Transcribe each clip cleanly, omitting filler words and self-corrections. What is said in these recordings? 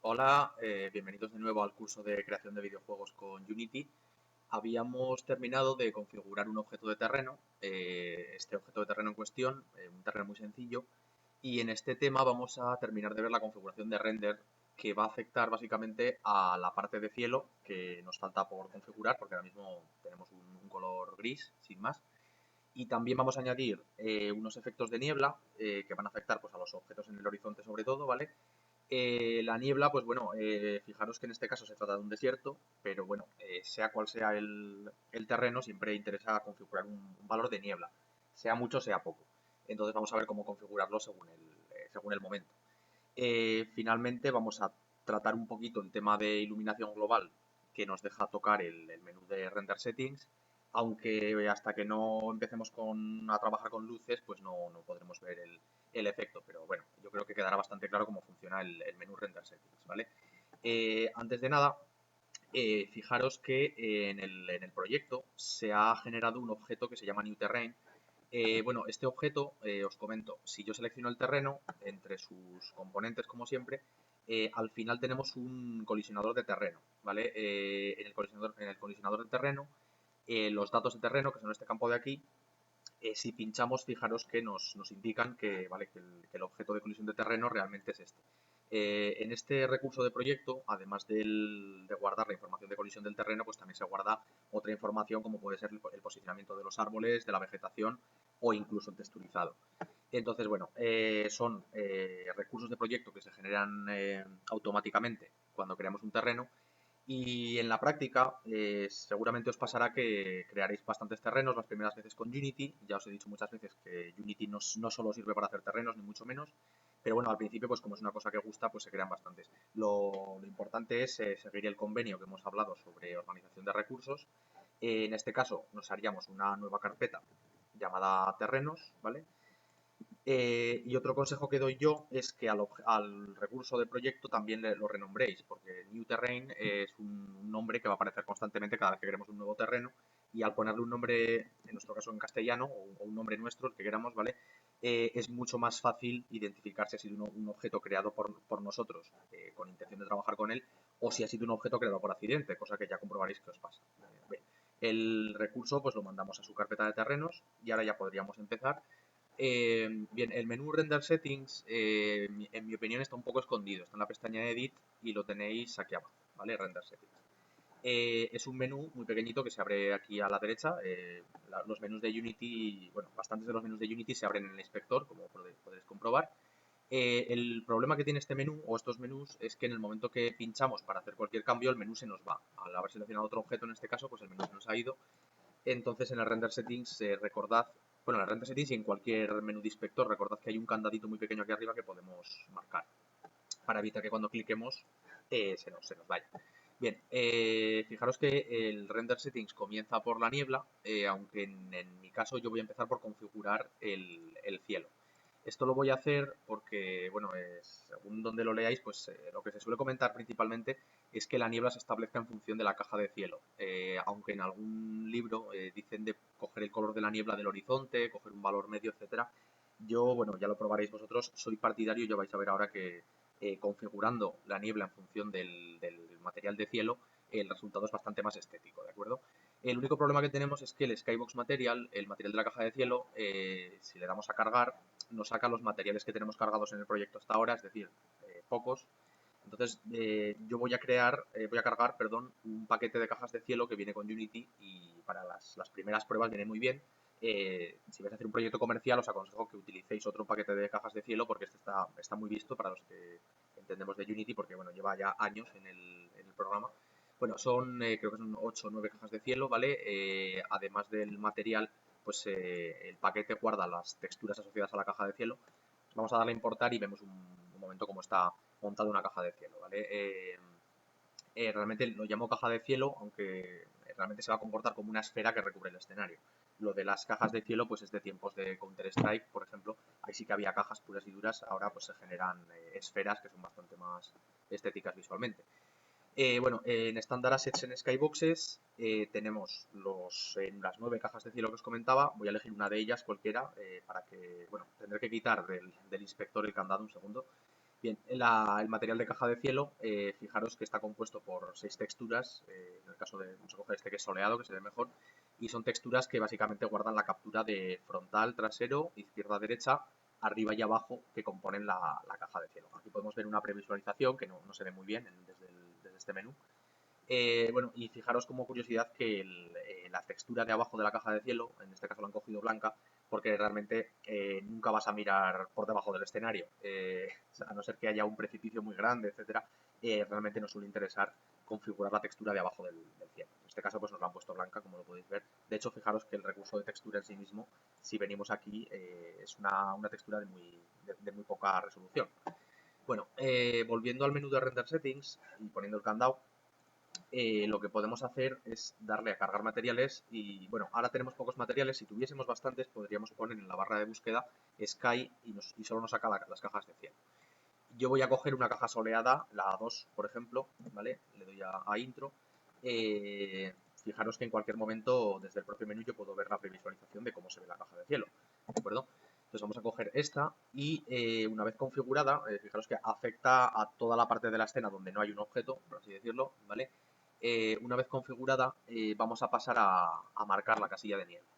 Hola, bienvenidos de nuevo al curso de creación de videojuegos con Unity. Habíamos terminado de configurar un objeto de terreno, este objeto de terreno en cuestión, un terreno muy sencillo, y en este tema vamos a terminar de ver la configuración de render que va a afectar básicamente a la parte de cielo que nos falta por configurar, porque ahora mismo tenemos un color gris, sin más. Y también vamos a añadir unos efectos de niebla que van a afectar pues, a los objetos en el horizonte sobre todo, ¿vale? La niebla, pues bueno, fijaros que en este caso se trata de un desierto, pero bueno, sea cual sea el terreno, siempre interesa configurar un valor de niebla, sea mucho, sea poco. Entonces vamos a ver cómo configurarlo según el momento. Finalmente vamos a tratar un poquito el tema de iluminación global que nos deja tocar el menú de render settings, aunque hasta que no empecemos a trabajar con luces, pues no podremos ver el efecto, pero bueno, yo creo que quedará bastante claro cómo funciona el menú render settings, ¿vale? Antes de nada, fijaros que en el proyecto se ha generado un objeto que se llama New Terrain. Bueno, este objeto, os comento, si yo selecciono el terreno, entre sus componentes, como siempre, al final tenemos un colisionador de terreno, ¿vale? En el colisionador de terreno, los datos de terreno, que son este campo de aquí, si pinchamos, fijaros que nos indican que, ¿vale? que el objeto de colisión de terreno realmente es este. En este recurso de proyecto, además de guardar la información de colisión del terreno, pues también se guarda otra información como puede ser el posicionamiento de los árboles, de la vegetación o incluso el texturizado. Entonces, bueno, son recursos de proyecto que se generan automáticamente cuando creamos un terreno y en la práctica, seguramente os pasará que crearéis bastantes terrenos las primeras veces con Unity. Ya os he dicho muchas veces que Unity no solo sirve para hacer terrenos, ni mucho menos. Pero bueno, al principio, pues como es una cosa que gusta, pues se crean bastantes. Lo importante es seguir el convenio que hemos hablado sobre organización de recursos. En este caso, nos haríamos una nueva carpeta llamada terrenos, ¿vale? Y otro consejo que doy yo es que al recurso de proyecto también lo renombréis, porque New Terrain es un nombre que va a aparecer constantemente cada vez que queremos un nuevo terreno y al ponerle un nombre, en nuestro caso en castellano, o un nombre nuestro, el que queramos, ¿vale? Es mucho más fácil identificar si ha sido un objeto creado por nosotros con intención de trabajar con él o si ha sido un objeto creado por accidente, cosa que ya comprobaréis que os pasa. Bien, el recurso pues lo mandamos a su carpeta de terrenos y ahora ya podríamos empezar. Bien, el menú Render Settings, en mi opinión, está un poco escondido. Está en la pestaña Edit y lo tenéis aquí abajo, ¿vale? Render Settings. Es un menú muy pequeñito que se abre aquí a la derecha. Los menús de Unity, bueno, bastantes de los menús de Unity se abren en el inspector, como podréis comprobar. El problema que tiene este menú o estos menús es que en el momento que pinchamos para hacer cualquier cambio, el menú se nos va. Al haber seleccionado otro objeto en este caso, pues el menú se nos ha ido. Entonces en el render settings recordad, bueno, en el render settings y en cualquier menú de inspector recordad que hay un candadito muy pequeño aquí arriba que podemos marcar para evitar que cuando cliquemos se nos vaya. Bien, fijaros que el render settings comienza por la niebla, aunque en mi caso yo voy a empezar por configurar el cielo. Esto lo voy a hacer porque, bueno, según donde lo leáis, pues lo que se suele comentar principalmente es que la niebla se establezca en función de la caja de cielo. Aunque en algún libro dicen de coger el color de la niebla del horizonte, coger un valor medio, etcétera. Yo, bueno, ya lo probaréis vosotros, soy partidario, ya vais a ver ahora que configurando la niebla en función del material de cielo, el resultado es bastante más estético, ¿de acuerdo? El único problema que tenemos es que el Skybox Material, el material de la caja de cielo, si le damos a cargar, nos saca los materiales que tenemos cargados en el proyecto hasta ahora, es decir, pocos. Entonces, yo voy a cargar, perdón, un paquete de cajas de cielo que viene con Unity y para las primeras pruebas viene muy bien. Si vais a hacer un proyecto comercial, os aconsejo que utilicéis otro paquete de cajas de cielo porque este está muy visto para los que entendemos de Unity porque, bueno, lleva ya años en el programa. Bueno, creo que son 8 o 9 cajas de cielo, ¿vale? Además del material, pues el paquete guarda las texturas asociadas a la caja de cielo. Vamos a darle a importar y vemos un momento cómo está montado una caja de cielo, ¿vale? Realmente lo llamo caja de cielo, aunque realmente se va a comportar como una esfera que recubre el escenario. Lo de las cajas de cielo, pues es de tiempos de Counter-Strike, por ejemplo. Ahí sí que había cajas puras y duras, ahora pues se generan esferas que son bastante más estéticas visualmente. Bueno, en Standard Assets en Skyboxes tenemos las 9 cajas de cielo que os comentaba. Voy a elegir una de ellas, cualquiera, para que, bueno, tendré que quitar del inspector el candado un segundo. Bien, el material de caja de cielo, fijaros que está compuesto por 6 texturas, en el caso de, vamos a coger este que es soleado, que se ve mejor, y son texturas que básicamente guardan la captura de frontal, trasero, izquierda, derecha, arriba y abajo, que componen la caja de cielo. Aquí podemos ver una previsualización que no se ve muy bien desde este menú. Bueno, y fijaros como curiosidad que la textura de abajo de la caja de cielo, en este caso la han cogido blanca, porque realmente nunca vas a mirar por debajo del escenario. A no ser que haya un precipicio muy grande, etcétera, realmente nos suele interesar configurar la textura de abajo del cielo. En este caso pues nos la han puesto blanca, como lo podéis ver. De hecho, fijaros que el recurso de textura en sí mismo, si venimos aquí, es una textura de muy poca resolución. Bueno, volviendo al menú de Render Settings y poniendo el candado, lo que podemos hacer es darle a cargar materiales y bueno, ahora tenemos pocos materiales, si tuviésemos bastantes podríamos poner en la barra de búsqueda Sky y solo nos saca las cajas de cielo. Yo voy a coger una caja soleada, la A2 por ejemplo, ¿vale? Le doy a intro. Fijaros que en cualquier momento desde el propio menú yo puedo ver la previsualización de cómo se ve la caja de cielo, ¿de acuerdo? Entonces vamos a coger esta y una vez configurada, fijaros que afecta a toda la parte de la escena donde no hay un objeto, por así decirlo, ¿vale? Una vez configurada, vamos a pasar a marcar la casilla de niebla.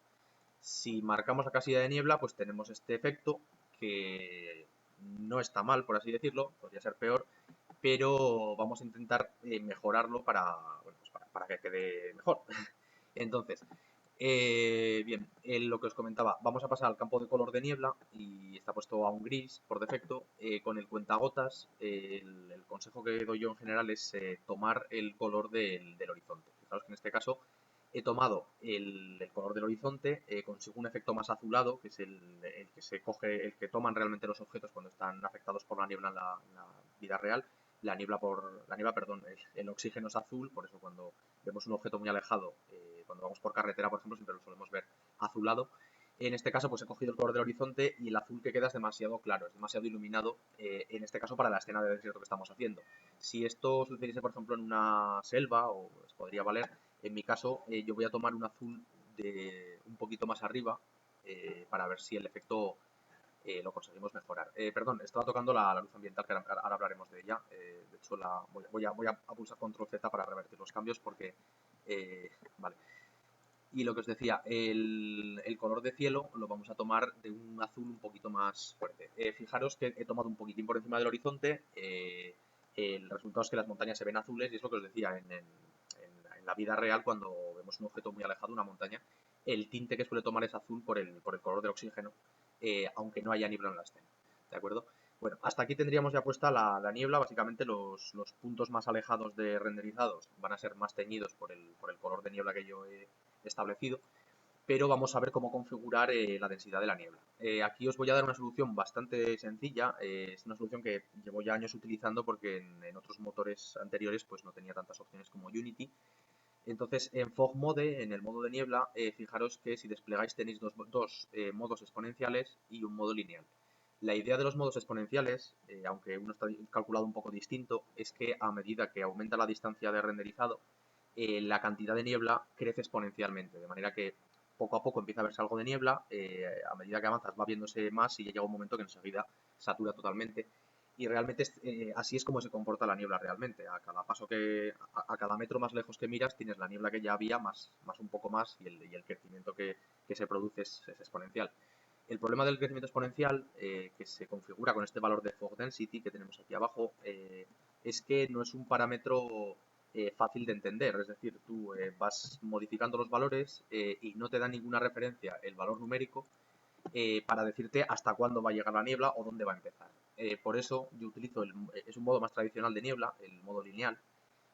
Si marcamos la casilla de niebla, pues tenemos este efecto que no está mal, por así decirlo, podría ser peor, pero vamos a intentar mejorarlo bueno, pues para que quede mejor. Entonces, bien, lo que os comentaba, vamos a pasar al campo de color de niebla y está puesto a un gris por defecto. Con el cuentagotas, el consejo que doy yo en general es tomar el color del horizonte. Fijaros que en este caso he tomado el color del horizonte, consigo un efecto más azulado, que es el que se coge, el que toman realmente los objetos cuando están afectados por la niebla en la vida real. Perdón, el oxígeno es azul, por eso cuando vemos un objeto muy alejado, cuando vamos por carretera, por ejemplo, siempre lo solemos ver azulado. En este caso, pues he cogido el color del horizonte y el azul que queda es demasiado claro, es demasiado iluminado, en este caso para la escena de desierto que estamos haciendo. Si esto sucediese, por ejemplo, en una selva, o pues, podría valer, en mi caso, yo voy a tomar un azul de un poquito más arriba, para ver si el efecto lo conseguimos mejorar. Perdón, estaba tocando la luz ambiental, que ahora hablaremos de ella. De hecho, voy a pulsar control Z para revertir los cambios porque... vale. Y lo que os decía, el color de cielo lo vamos a tomar de un azul un poquito más fuerte. Fijaros que he tomado un poquitín por encima del horizonte. El resultado es que las montañas se ven azules y es lo que os decía en la vida real, cuando vemos un objeto muy alejado, una montaña, el tinte que suele tomar es azul por el color del oxígeno, aunque no haya niebla en la escena. ¿De acuerdo? Bueno, hasta aquí tendríamos ya puesta la niebla. Básicamente los puntos más alejados de renderizados van a ser más teñidos por el color de niebla que yo he establecido, pero vamos a ver cómo configurar la densidad de la niebla. Aquí os voy a dar una solución bastante sencilla, es una solución que llevo ya años utilizando porque en otros motores anteriores pues no tenía tantas opciones como Unity. Entonces, en Fog Mode, en el modo de niebla, fijaros que si desplegáis tenéis dos modos exponenciales y un modo lineal. La idea de los modos exponenciales, aunque uno está calculado un poco distinto, es que a medida que aumenta la distancia de renderizado, la cantidad de niebla crece exponencialmente, de manera que poco a poco empieza a verse algo de niebla, a medida que avanzas va viéndose más y llega un momento que enseguida satura totalmente. Y realmente así es como se comporta la niebla realmente. A cada paso a cada metro más lejos que miras, tienes la niebla que ya había, más un poco más, y el crecimiento que se produce es exponencial. El problema del crecimiento exponencial, que se configura con este valor de fog density que tenemos aquí abajo, es que no es un parámetro fácil de entender. Es decir, tú vas modificando los valores y no te da ninguna referencia el valor numérico para decirte hasta cuándo va a llegar la niebla o dónde va a empezar. Por eso yo utilizo es un modo más tradicional de niebla, el modo lineal,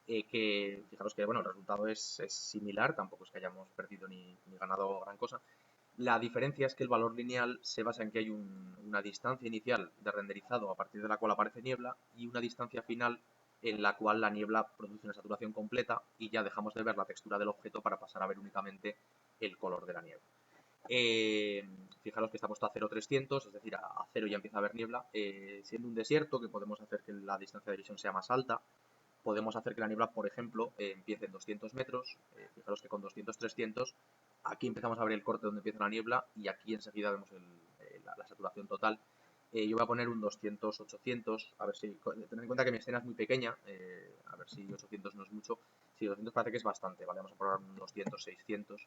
que fijaros que bueno, el resultado es similar, tampoco es que hayamos perdido ni ganado gran cosa. La diferencia es que el valor lineal se basa en que hay una distancia inicial de renderizado a partir de la cual aparece niebla y una distancia final en la cual la niebla produce una saturación completa y ya dejamos de ver la textura del objeto para pasar a ver únicamente el color de la niebla. Eh, Fijaros que está puesto a 0,300, es decir, a 0 ya empieza a haber niebla. Siendo un desierto, que podemos hacer que la distancia de visión sea más alta, podemos hacer que la niebla, por ejemplo, empiece en 200 metros. Fijaros que con 200, 300, aquí empezamos a ver el corte donde empieza la niebla y aquí enseguida vemos la saturación total. Yo voy a poner un 200-800, a ver si, tened en cuenta que mi escena es muy pequeña, a ver si 800 no es mucho, si 200 parece que es bastante, vale, vamos a probar un 200-600.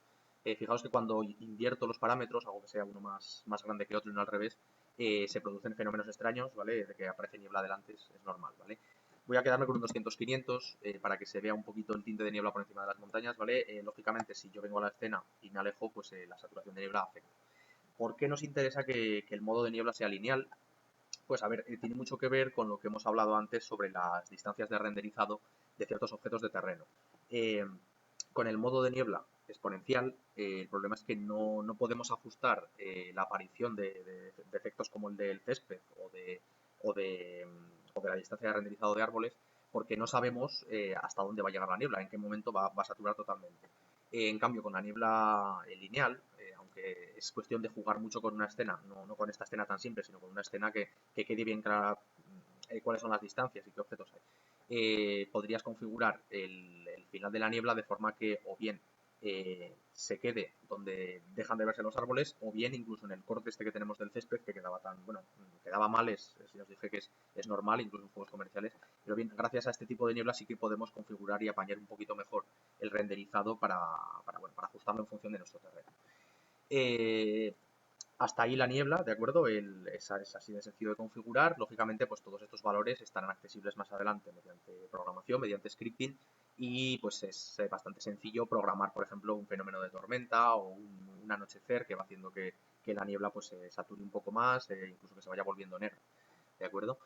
Fijaos que cuando invierto los parámetros, hago que sea uno más grande que otro y no al revés, se producen fenómenos extraños, ¿vale? De que aparece niebla delante, es normal, ¿vale? Voy a quedarme con un 200-500 para que se vea un poquito el tinte de niebla por encima de las montañas, ¿vale? Lógicamente, si yo vengo a la escena y me alejo, pues la saturación de niebla afecta. ¿Por qué nos interesa que el modo de niebla sea lineal? Pues a ver, tiene mucho que ver con lo que hemos hablado antes sobre las distancias de renderizado de ciertos objetos de terreno. Eh, con el modo de niebla exponencial, el problema es que no podemos ajustar la aparición de efectos como el del césped o de, o de la distancia de renderizado de árboles, porque no sabemos hasta dónde va a llegar la niebla, en qué momento va a saturar totalmente. En cambio, con la niebla lineal, aunque es cuestión de jugar mucho con una escena, no con esta escena tan simple, sino con una escena que quede bien clara cuáles son las distancias y qué objetos hay. Podrías configurar el final de la niebla de forma que o bien se quede donde dejan de verse los árboles, o bien incluso en el corte este que tenemos del césped, que quedaba tan, bueno, quedaba mal, ya os dije que es normal, incluso en juegos comerciales, pero bien, gracias a este tipo de niebla sí que podemos configurar y apañar un poquito mejor el renderizado para ajustarlo en función de nuestro terreno. Eh, Hasta ahí la niebla, ¿de acuerdo? Es así de sencillo de configurar. Lógicamente, pues todos estos valores estarán accesibles más adelante mediante programación, mediante scripting, y pues es bastante sencillo programar, por ejemplo, un fenómeno de tormenta o un anochecer que va haciendo que la niebla pues se sature un poco más, incluso que se vaya volviendo negra, ¿de acuerdo?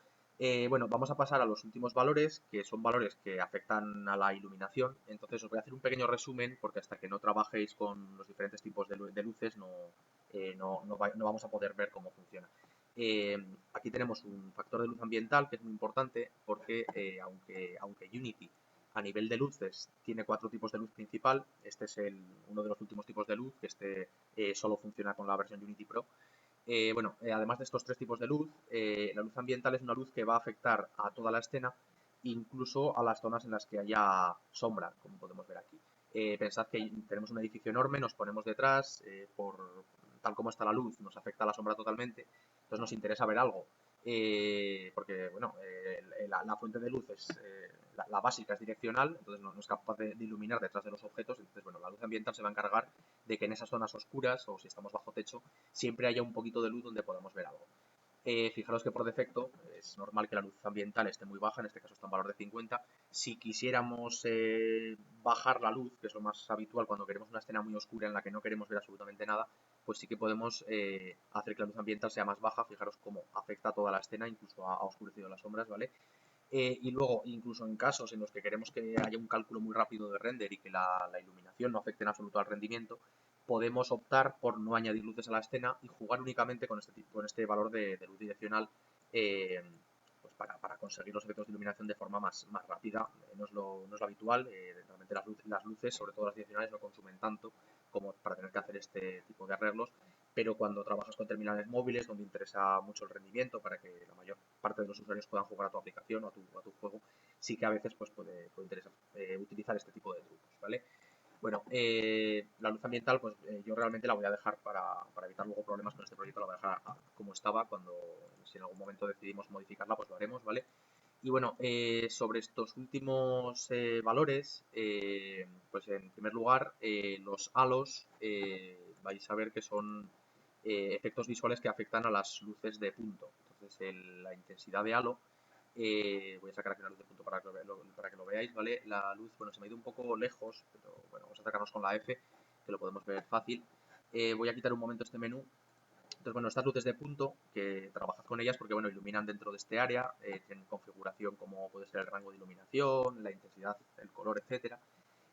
Bueno, vamos a pasar a los últimos valores, que son valores que afectan a la iluminación. Entonces os voy a hacer un pequeño resumen, porque hasta que no trabajéis con los diferentes tipos de luces no vamos a poder ver cómo funciona. Aquí tenemos un factor de luz ambiental que es muy importante porque aunque Unity a nivel de luces tiene 4 tipos de luz principal, este es uno de los últimos tipos de luz, que solo funciona con la versión Unity Pro. Además de estos 3 tipos de luz, la luz ambiental es una luz que va a afectar a toda la escena, incluso a las zonas en las que haya sombra, como podemos ver aquí. Pensad que tenemos un edificio enorme, nos ponemos detrás, tal como está la luz, nos afecta la sombra totalmente, entonces nos interesa ver algo. Porque, bueno, la fuente de luz la básica es direccional, entonces no es capaz de iluminar detrás de los objetos, entonces, bueno, la luz ambiental se va a encargar de que en esas zonas oscuras, o si estamos bajo techo, siempre haya un poquito de luz donde podamos ver algo. Fijaros que por defecto es normal que la luz ambiental esté muy baja, en este caso está en valor de 50. Si quisiéramos bajar la luz, que es lo más habitual cuando queremos una escena muy oscura en la que no queremos ver absolutamente nada, pues sí que podemos hacer que la luz ambiental sea más baja. Fijaros cómo afecta a toda la escena, incluso ha oscurecido las sombras, ¿vale? Y luego, incluso en casos en los que queremos que haya un cálculo muy rápido de render y que la iluminación no afecte en absoluto al rendimiento, podemos optar por no añadir luces a la escena y jugar únicamente con este valor de luz direccional, eh, pues para conseguir los efectos de iluminación de forma más rápida. No es lo habitual, realmente las luces, sobre todo las direccionales, no consumen tanto como para tener que hacer este tipo de arreglos, pero cuando trabajas con terminales móviles, donde interesa mucho el rendimiento para que la mayor parte de los usuarios puedan jugar a tu aplicación o a tu juego, sí que a veces pues, puede interesar utilizar este tipo de trucos, ¿vale? Bueno, la luz ambiental, pues yo realmente la voy a dejar para evitar luego problemas con este proyecto, la voy a dejar como estaba. Si en algún momento decidimos modificarla, pues lo haremos, ¿vale? Y bueno, sobre estos últimos valores, pues en primer lugar, los halos vais a ver que son efectos visuales que afectan a las luces de punto. Entonces, la intensidad de halo, voy a sacar aquí una luz de punto para que lo veáis, ¿vale? La luz, bueno, se me ha ido un poco lejos, pero bueno, vamos a acercarnos con la F, que lo podemos ver fácil. Voy a quitar un momento este menú. Entonces, bueno, estas luces de punto, que trabajad con ellas porque, bueno, iluminan dentro de este área, tienen configuración como puede ser el rango de iluminación, la intensidad, el color, etcétera.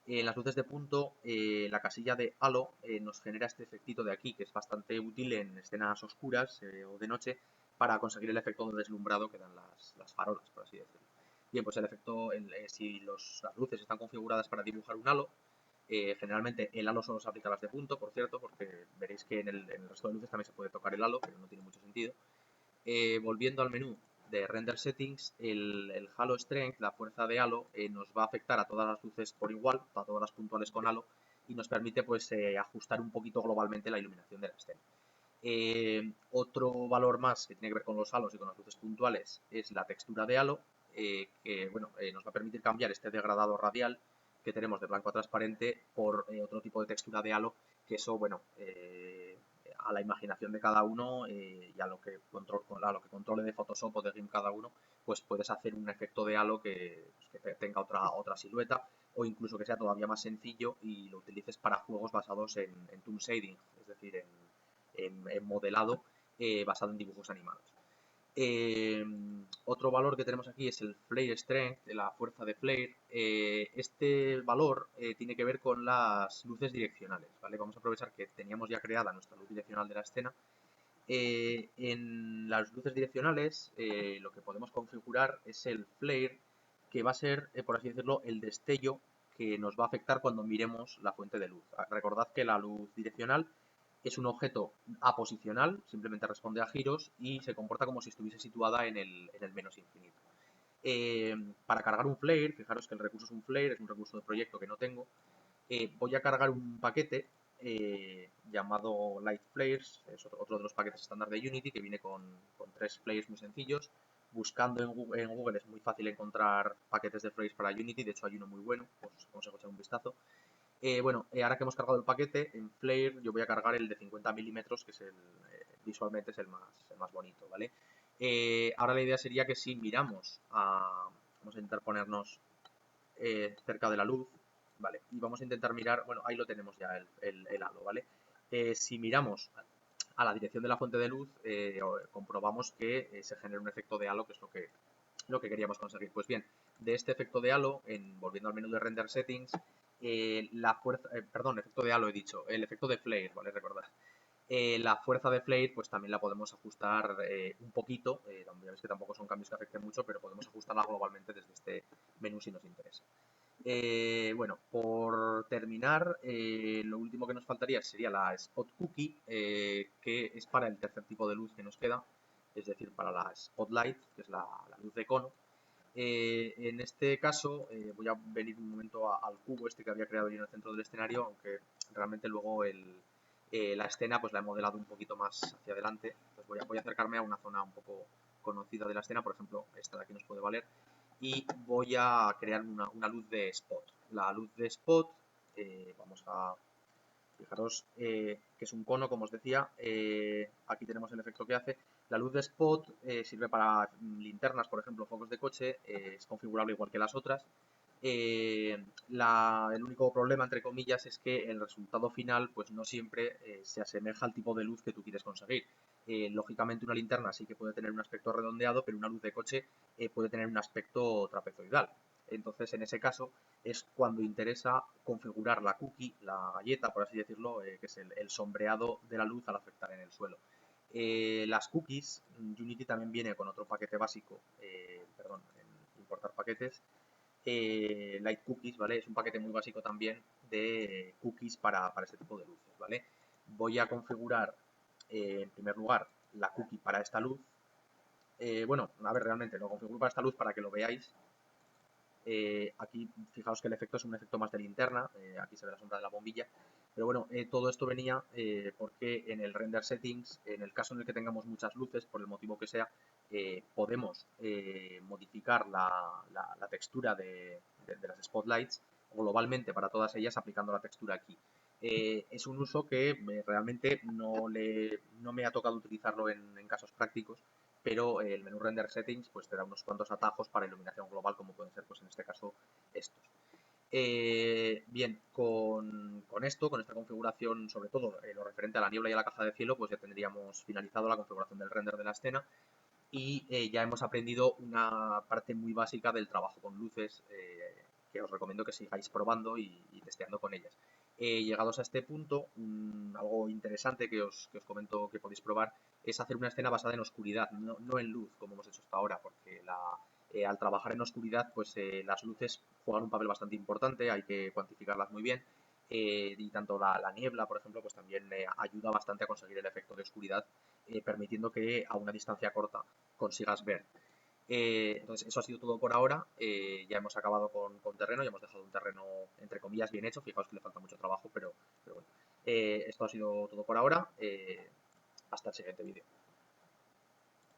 En las luces de punto, la casilla de halo nos genera este efectito de aquí, que es bastante útil en escenas oscuras o de noche para conseguir el efecto de deslumbrado que dan las farolas, por así decirlo. Bien, pues el efecto, si las luces están configuradas para dibujar un halo, generalmente el halo solo se aplica a las de punto, por cierto, porque veréis que en el resto de luces también se puede tocar el halo, pero no tiene mucho sentido. Volviendo al menú de Render Settings, el Halo Strength, la fuerza de halo, nos va a afectar a todas las luces por igual, a todas las puntuales con halo, y nos permite pues ajustar un poquito globalmente la iluminación de la escena. Otro valor más que tiene que ver con los halos y con las luces puntuales es la textura de halo, que bueno, nos va a permitir cambiar este degradado radial que tenemos de blanco a transparente por otro tipo de textura de halo, que eso, bueno, a la imaginación de cada uno y a lo que controle de Photoshop o de GIMP cada uno, pues puedes hacer un efecto de halo que tenga otra silueta, o incluso que sea todavía más sencillo y lo utilices para juegos basados en toon shading, es decir, en modelado basado en dibujos animados. Otro valor que tenemos aquí es el Flare Strength, la fuerza de Flare. Este valor tiene que ver con las luces direccionales, ¿vale? Vamos a aprovechar que teníamos ya creada nuestra luz direccional de la escena. En las luces direccionales lo que podemos configurar es el Flare, que va a ser, por así decirlo, el destello que nos va a afectar cuando miremos la fuente de luz. Recordad que la luz direccional es un objeto aposicional, simplemente responde a giros y se comporta como si estuviese situada en el menos infinito. Para cargar un flare, fijaros que el recurso es un flare, es un recurso de proyecto que no tengo. Voy a cargar un paquete llamado Light Flares, es otro de los paquetes estándar de Unity que viene con 3 flares muy sencillos. Buscando en Google es muy fácil encontrar paquetes de flares para Unity, de hecho hay uno muy bueno, os aconsejo echar un vistazo. Bueno, ahora que hemos cargado el paquete, en Flare yo voy a cargar el de 50 milímetros, que es visualmente es el más bonito, ¿vale? Ahora la idea sería que si miramos vamos a intentar ponernos cerca de la luz, ¿vale? Y vamos a intentar mirar, bueno, ahí lo tenemos ya el halo, ¿vale? Si miramos a la dirección de la fuente de luz, comprobamos que se genera un efecto de halo, que es lo que queríamos conseguir. Pues bien, de este efecto de halo, volviendo al menú de render settings, la fuerza, perdón, efecto de halo he dicho, el efecto de flare, ¿vale? Recordad. La fuerza de flare pues también la podemos ajustar un poquito, ya veis que tampoco son cambios que afecten mucho, pero podemos ajustarla globalmente desde este menú si nos interesa. Bueno, por terminar, lo último que nos faltaría sería la Spot Cookie, que es para el tercer tipo de luz que nos queda, es decir, para la Spotlight, que es la luz de cono. En este caso, voy a venir un momento al cubo este que había creado yo en el centro del escenario, aunque realmente luego la escena pues la he modelado un poquito más hacia adelante. Pues voy a acercarme a una zona un poco conocida de la escena, por ejemplo, esta de aquí nos puede valer, y voy a crear una luz de spot. La luz de spot, vamos a fijaros que es un cono, como os decía. Aquí tenemos el efecto que hace. La luz de spot sirve para linternas, por ejemplo, focos de coche. Es configurable igual que las otras. El único problema, entre comillas, es que el resultado final pues no siempre se asemeja al tipo de luz que tú quieres conseguir. Lógicamente una linterna sí que puede tener un aspecto redondeado, pero una luz de coche puede tener un aspecto trapezoidal. Entonces, en ese caso, es cuando interesa configurar la cookie, la galleta, por así decirlo, que es el sombreado de la luz al afectar en el suelo. Las cookies, Unity también viene con otro paquete básico, perdón, en importar paquetes, Light Cookies, ¿vale? Es un paquete muy básico también de cookies para este tipo de luces, ¿vale? Voy a configurar, en primer lugar, la cookie para esta luz. Bueno, a ver, realmente lo configuro para esta luz para que lo veáis. Aquí fijaos que el efecto es un efecto más de linterna, aquí se ve la sombra de la bombilla, pero bueno, todo esto venía porque en el render settings, en el caso en el que tengamos muchas luces, por el motivo que sea, podemos modificar la textura de las spotlights globalmente para todas ellas aplicando la textura aquí. Es un uso que realmente no me ha tocado utilizarlo en casos prácticos, pero el menú render settings pues te da unos cuantos atajos para iluminación global, como pueden ser pues en este caso estos. Bien, con esto, con esta configuración, sobre todo lo referente a la niebla y a la caja de cielo, pues ya tendríamos finalizado la configuración del render de la escena y ya hemos aprendido una parte muy básica del trabajo con luces que os recomiendo que sigáis probando y testeando con ellas. Llegados a este punto, algo interesante que os comento que podéis probar es hacer una escena basada en oscuridad, no en luz, como hemos hecho hasta ahora, porque al trabajar en oscuridad, pues las luces juegan un papel bastante importante, hay que cuantificarlas muy bien. Y tanto la niebla, por ejemplo, pues también ayuda bastante a conseguir el efecto de oscuridad, permitiendo que a una distancia corta consigas ver. Entonces, eso ha sido todo por ahora. Ya hemos acabado con terreno, ya hemos dejado un terreno, entre comillas, bien hecho. Fijaos que le falta mucho trabajo, pero bueno. Esto ha sido todo por ahora. Hasta el siguiente vídeo.